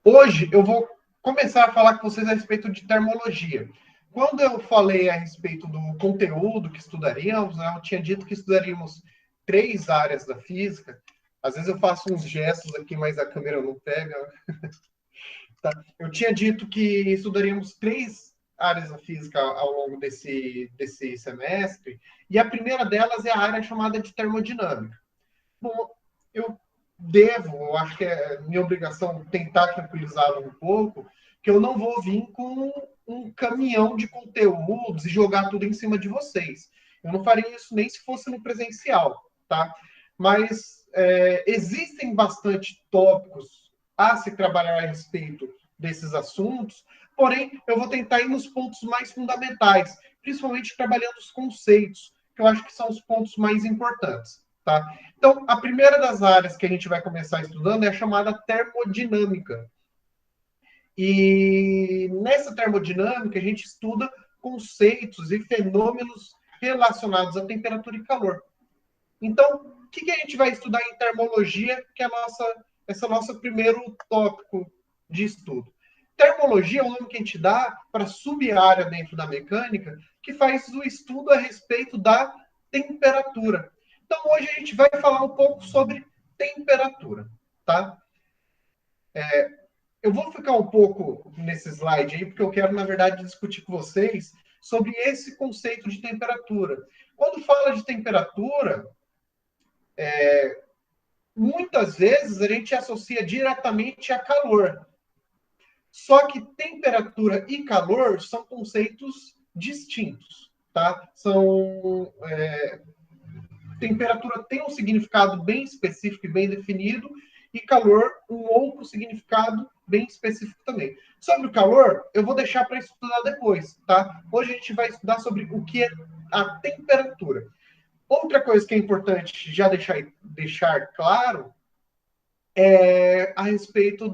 Hoje eu vou começar a falar com vocês a respeito de termologia. Quando eu falei a respeito do conteúdo que estudaríamos, né, eu tinha dito que estudaríamos 3 áreas da física. Às vezes eu faço uns gestos aqui, mas a câmera não pega. Tá? Eu tinha dito que estudaríamos 3 áreas da física ao longo desse semestre, e a primeira delas é a área chamada de termodinâmica. Bom, eu acho que é minha obrigação tentar tranquilizá-lo um pouco, que eu não vou vir com um caminhão de conteúdos e jogar tudo em cima de vocês. Eu não faria isso nem se fosse no presencial, tá? Mas existem bastante tópicos a se trabalhar a respeito desses assuntos, porém, eu vou tentar ir nos pontos mais fundamentais, principalmente trabalhando os conceitos, que eu acho que são os pontos mais importantes, tá? Então, a primeira das áreas que a gente vai começar estudando é a chamada termodinâmica. E nessa termodinâmica, a gente estuda conceitos e fenômenos relacionados à temperatura e calor. Então, o que a gente vai estudar em termologia, que é esse nosso primeiro tópico de estudo? Termologia é o nome que a gente dá para a sub-área dentro da mecânica, que faz o estudo a respeito da temperatura. Então, hoje a gente vai falar um pouco sobre temperatura, tá? Eu vou ficar um pouco nesse slide aí, porque eu quero, na verdade, discutir com vocês sobre esse conceito de temperatura. Quando fala de temperatura, muitas vezes a gente associa diretamente a calor. Só que temperatura e calor são conceitos distintos, tá? Temperatura tem um significado bem específico e bem definido, e calor um outro significado bem específico também. Sobre o calor, eu vou deixar para estudar depois, tá? Hoje a gente vai estudar sobre o que é a temperatura. Outra coisa que é importante já deixar claro é a respeito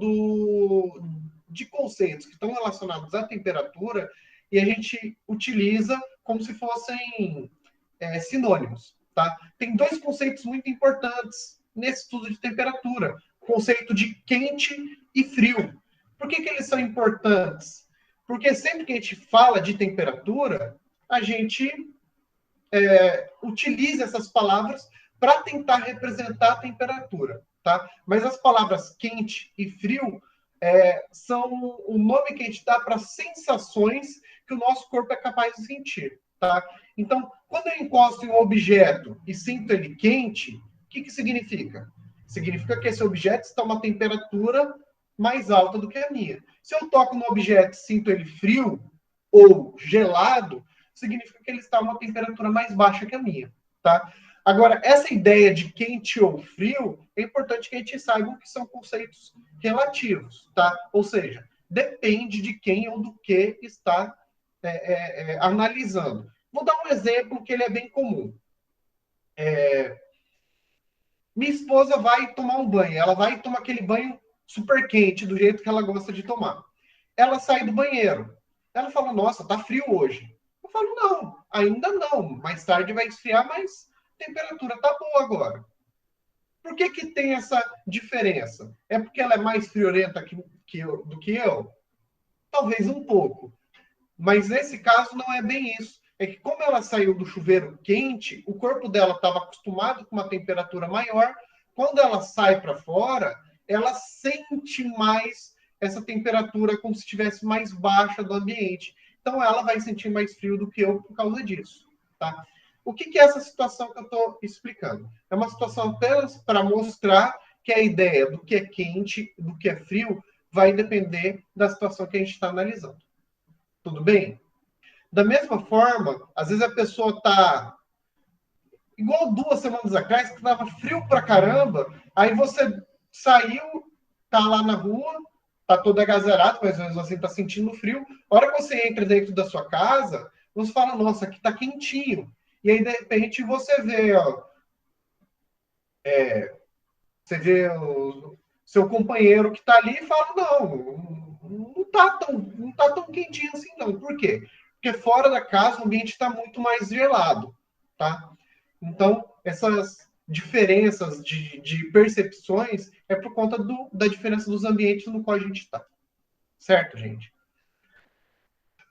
de conceitos que estão relacionados à temperatura e a gente utiliza como se fossem sinônimos. Tá? Tem 2 conceitos muito importantes nesse estudo de temperatura: o conceito de quente e frio. Por que eles são importantes? Porque sempre que a gente fala de temperatura, a gente utiliza essas palavras para tentar representar a temperatura. Tá? Mas as palavras quente e frio são o nome que a gente dá para sensações que o nosso corpo é capaz de sentir. Tá? Então, quando eu encosto em um objeto e sinto ele quente, o que significa? Significa que esse objeto está a uma temperatura mais alta do que a minha. Se eu toco no objeto e sinto ele frio ou gelado, significa que ele está a uma temperatura mais baixa que a minha. Tá? Agora, essa ideia de quente ou frio, é importante que a gente saiba que são conceitos relativos, tá? Ou seja, depende de quem ou do que está analisando. Vou dar um exemplo que ele é bem comum. Minha esposa vai tomar um banho, ela vai tomar aquele banho super quente, do jeito que ela gosta de tomar. Ela sai do banheiro. Ela fala, nossa, tá frio hoje. Eu falo, não, ainda não. Mais tarde vai esfriar, mas a temperatura tá boa agora. Por que tem essa diferença? É porque ela é mais friorenta do que eu? Talvez um pouco. Mas nesse caso não é bem isso. É que como ela saiu do chuveiro quente, o corpo dela estava acostumado com uma temperatura maior. Quando ela sai para fora, ela sente mais essa temperatura como se estivesse mais baixa do ambiente. Então ela vai sentir mais frio do que eu por causa disso. Tá? O que é essa situação que eu estou explicando? É uma situação apenas para mostrar que a ideia do que é quente, do que é frio, vai depender da situação que a gente está analisando. Tudo bem? Da mesma forma, às vezes a pessoa está igual 2 semanas atrás, que estava frio pra caramba, aí você saiu, tá lá na rua, tá todo agasalhado, mas mesmo assim tá sentindo frio. A hora que você entra dentro da sua casa, você fala, nossa, aqui tá quentinho. E aí, de repente, você vê, ó, você vê o seu companheiro que tá ali e fala, não tá tão quentinho assim, não. Por quê? Porque fora da casa o ambiente está muito mais gelado, tá? Então, essas diferenças de percepções é por conta da diferença dos ambientes no qual a gente está. Certo, gente?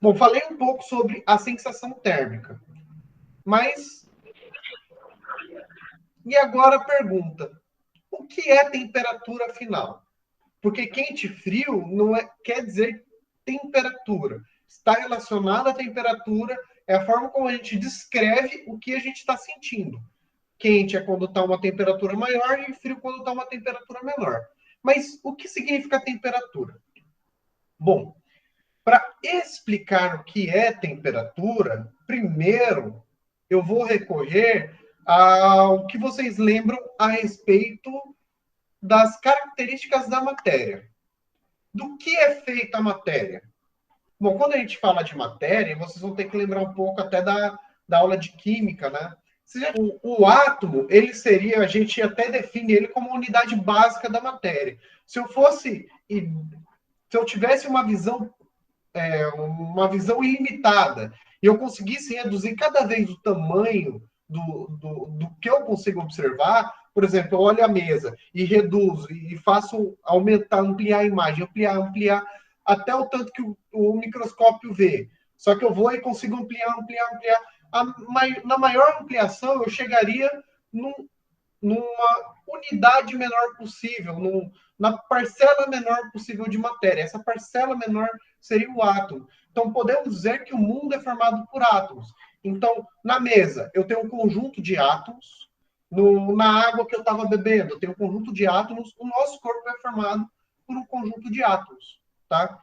Bom, falei um pouco sobre a sensação térmica, mas... E agora a pergunta: o que é temperatura final? Porque quente e frio não quer dizer temperatura. Está relacionado à temperatura, é a forma como a gente descreve o que a gente está sentindo. Quente é quando está uma temperatura maior e frio quando está uma temperatura menor. Mas o que significa temperatura? Bom, para explicar o que é temperatura, primeiro eu vou recorrer ao que vocês lembram a respeito das características da matéria. Do que é feita a matéria? Bom, quando a gente fala de matéria, vocês vão ter que lembrar um pouco até da aula de química, né? O átomo, ele seria, a gente até define ele como a unidade básica da matéria. Se eu tivesse uma visão ilimitada e eu conseguisse reduzir cada vez o tamanho do que eu consigo observar, por exemplo, eu olho a mesa e reduzo e faço aumentar, ampliar a imagem, ampliar, até o tanto que o microscópio vê. Só que eu vou e consigo ampliar. Na maior ampliação, eu chegaria numa unidade menor possível, na parcela menor possível de matéria. Essa parcela menor seria o átomo. Então, podemos dizer que o mundo é formado por átomos. Então, na mesa, eu tenho um conjunto de átomos. Na água que eu estava bebendo, eu tenho um conjunto de átomos. O nosso corpo é formado por um conjunto de átomos. Tá?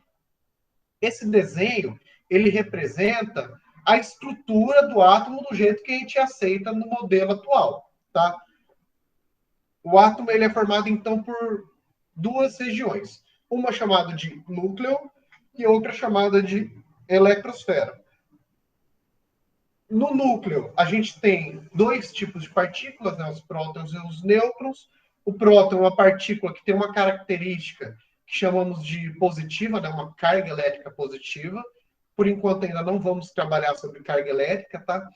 Esse desenho, ele representa a estrutura do átomo do jeito que a gente aceita no modelo atual. Tá? O átomo ele é formado, então, por duas regiões. Uma chamada de núcleo e outra chamada de eletrosfera. No núcleo, a gente tem dois tipos de partículas, né, os prótons e os nêutrons. O próton é uma partícula que tem uma característica que chamamos de positiva, né, uma carga elétrica positiva. Por enquanto, ainda não vamos trabalhar sobre carga elétrica, tá?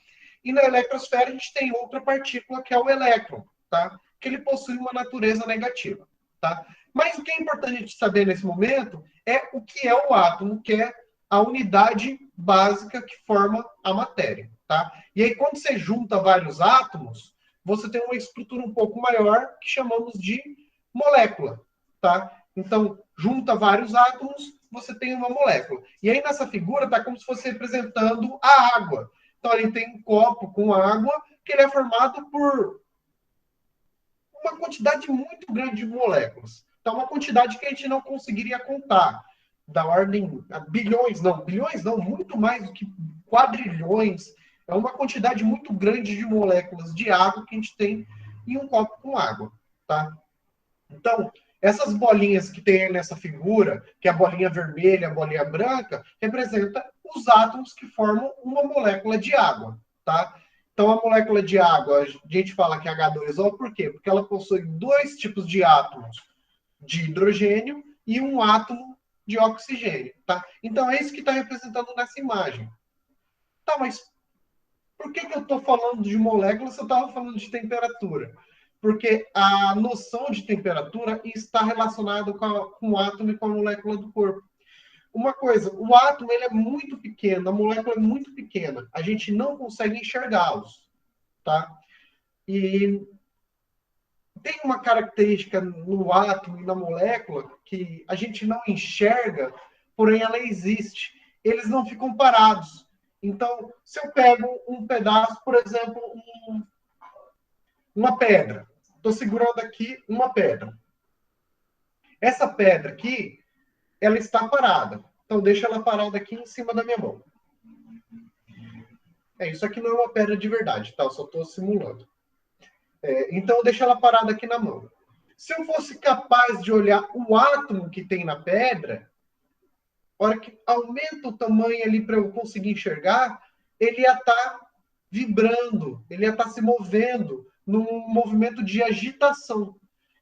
E na eletrosfera, a gente tem outra partícula, que é o elétron, tá? Que ele possui uma natureza negativa, tá? Mas o que é importante a gente saber nesse momento é o que é o átomo, que é a unidade básica que forma a matéria, tá? E aí, quando você junta vários átomos, você tem uma estrutura um pouco maior que chamamos de molécula, tá? Então, junta vários átomos, você tem uma molécula. E aí, nessa figura, está como se fosse representando a água. Então, ele tem um copo com água, que ele é formado por uma quantidade muito grande de moléculas. Então, uma quantidade que a gente não conseguiria contar. Da ordem a bilhões não, muito mais do que quadrilhões. É uma quantidade muito grande de moléculas de água que a gente tem em um copo com água, tá? Então, essas bolinhas que tem nessa figura, que é a bolinha vermelha, a bolinha branca, representa os átomos que formam uma molécula de água, tá? Então, a molécula de água, a gente fala que é H2O, por quê? Porque ela possui dois tipos de átomos de hidrogênio e um átomo de oxigênio, tá? Então, é isso que está representando nessa imagem. Tá, mas por que eu estou falando de moléculas se eu estava falando de temperatura? Porque a noção de temperatura está relacionada com o átomo e com a molécula do corpo. Uma coisa, o átomo ele é muito pequeno, a molécula é muito pequena. A gente não consegue enxergá-los, tá? E tem uma característica no átomo e na molécula que a gente não enxerga, porém ela existe. Eles não ficam parados. Então, se eu pego um pedaço, por exemplo, uma pedra. Estou segurando aqui uma pedra. Essa pedra aqui, ela está parada. Então, deixa ela parada aqui em cima da minha mão. Isso aqui não é uma pedra de verdade, tá? Eu só estou simulando. Então, deixa ela parada aqui na mão. Se eu fosse capaz de olhar o átomo que tem na pedra, a hora que aumenta o tamanho ali para eu conseguir enxergar, ele ia estar vibrando, ele ia estar se movendo num movimento de agitação.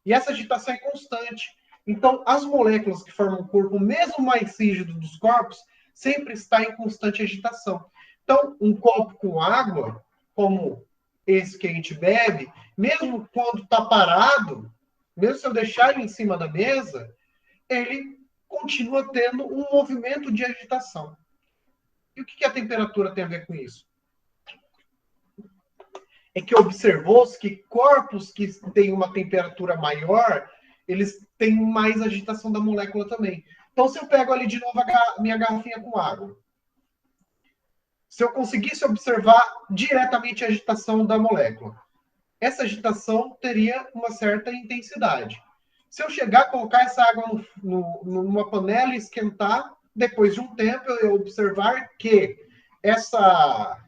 E essa agitação é constante. Então, as moléculas que formam o corpo, mesmo mais rígido dos corpos, sempre está em constante agitação. Então, um copo com água, como esse que a gente bebe, mesmo quando está parado, mesmo se eu deixar ele em cima da mesa, ele continua tendo um movimento de agitação. E o que a temperatura tem a ver com isso? É que observou-se que corpos que têm uma temperatura maior, eles têm mais agitação da molécula também. Então, se eu pego ali de novo a minha garrafinha com água, se eu conseguisse observar diretamente a agitação da molécula, essa agitação teria uma certa intensidade. Se eu chegar a colocar essa água numa panela e esquentar, depois de um tempo eu observar que essa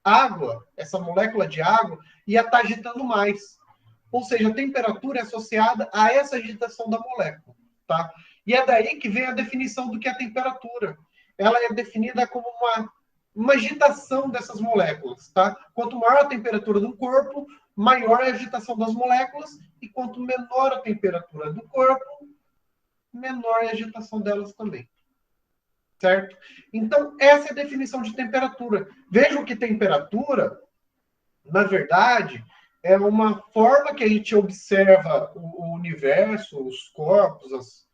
água, essa molécula de água, ia estar agitando mais. Ou seja, a temperatura é associada a essa agitação da molécula. Tá? E é daí que vem a definição do que é a temperatura. Ela é definida como uma agitação dessas moléculas. Tá? Quanto maior a temperatura do corpo, maior é a agitação das moléculas, e quanto menor a temperatura do corpo, menor é a agitação delas também. Certo? Então, essa é a definição de temperatura. Vejam que temperatura, na verdade, é uma forma que a gente observa o universo, os corpos,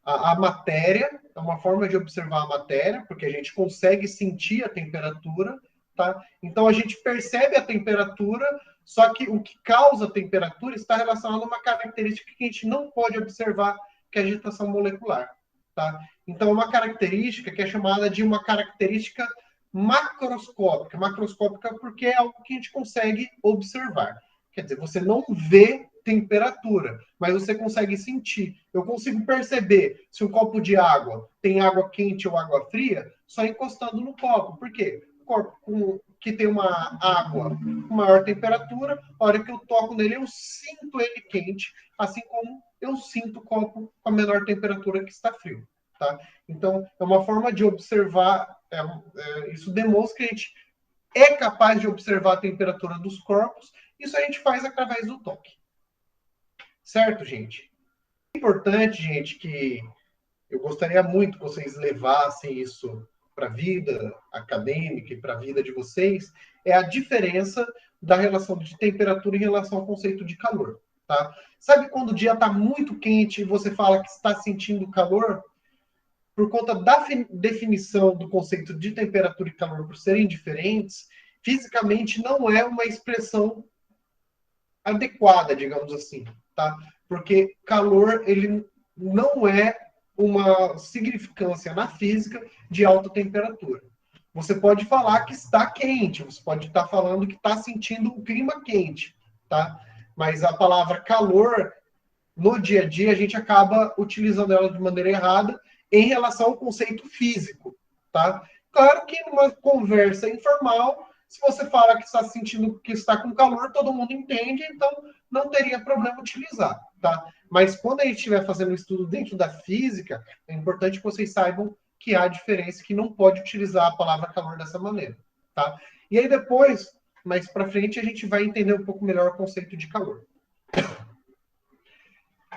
a matéria, é uma forma de observar a matéria, porque a gente consegue sentir a temperatura, tá? Então, a gente percebe a temperatura, só que o que causa a temperatura está relacionado a uma característica que a gente não pode observar, que é a agitação molecular. Tá? Então, é uma característica que é chamada de uma característica macroscópica. Macroscópica porque é algo que a gente consegue observar. Quer dizer, você não vê temperatura, mas você consegue sentir. Eu consigo perceber se um copo de água tem água quente ou água fria só encostando no copo. Por quê? O corpo que tem uma água com maior temperatura, a hora que eu toco nele, eu sinto ele quente, assim como eu sinto o copo com a menor temperatura que está frio. Tá? Então, é uma forma de observar, isso demonstra que a gente é capaz de observar a temperatura dos corpos, isso a gente faz através do toque. Certo, gente? É importante, gente, que eu gostaria muito que vocês levassem isso para a vida acadêmica e para a vida de vocês, é a diferença da relação de temperatura em relação ao conceito de calor. Tá? Sabe quando o dia está muito quente e você fala que está sentindo calor? Por conta da definição do conceito de temperatura e calor por serem diferentes, fisicamente não é uma expressão adequada, digamos assim, tá? Porque calor, ele não é uma significância na física de alta temperatura. Você pode falar que está quente, você pode estar falando que está sentindo um clima quente, tá? Mas a palavra calor, no dia a dia, a gente acaba utilizando ela de maneira errada em relação ao conceito físico, tá? Claro que numa conversa informal, se você fala que está sentindo que está com calor, todo mundo entende, então não teria problema utilizar, tá? Mas quando a gente estiver fazendo um estudo dentro da física, é importante que vocês saibam que há diferença, que não pode utilizar a palavra calor dessa maneira, tá? E aí depois, mais para frente, a gente vai entender um pouco melhor o conceito de calor.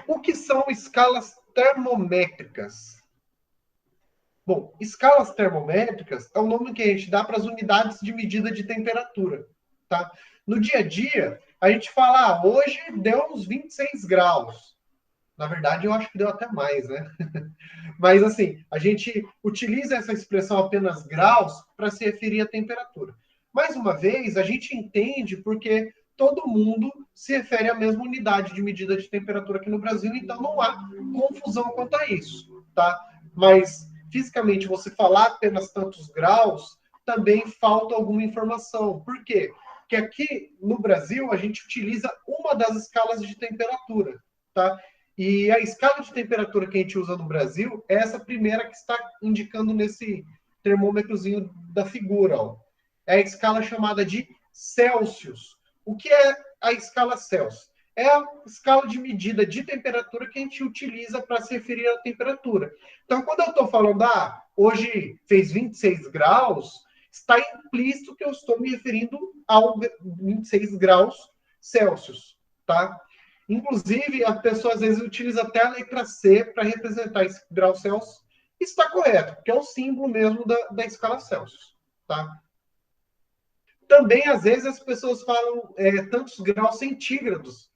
O que são escalas termométricas? Bom, escalas termométricas é o nome que a gente dá para as unidades de medida de temperatura. Tá? No dia a dia, a gente fala, hoje deu uns 26 graus. Na verdade, eu acho que deu até mais, né? Mas, assim, a gente utiliza essa expressão apenas graus para se referir à temperatura. Mais uma vez, a gente entende porque todo mundo se refere à mesma unidade de medida de temperatura aqui no Brasil, então não há confusão quanto a isso, tá? Mas, fisicamente, você falar apenas tantos graus, também falta alguma informação. Por quê? Porque aqui no Brasil, a gente utiliza uma das escalas de temperatura, tá? E a escala de temperatura que a gente usa no Brasil é essa primeira que está indicando nesse termômetrozinho da figura. Ó. É a escala chamada de Celsius. O que é a escala Celsius? É a escala de medida de temperatura que a gente utiliza para se referir à temperatura. Então, quando eu estou falando, hoje fez 26 graus, está implícito que eu estou me referindo ao 26 graus Celsius, tá? Inclusive, a pessoa às vezes utiliza até a letra C para representar esse grau Celsius. Está correto, porque é o símbolo mesmo da escala Celsius. Tá? Também, às vezes, as pessoas falam tantos graus centígrados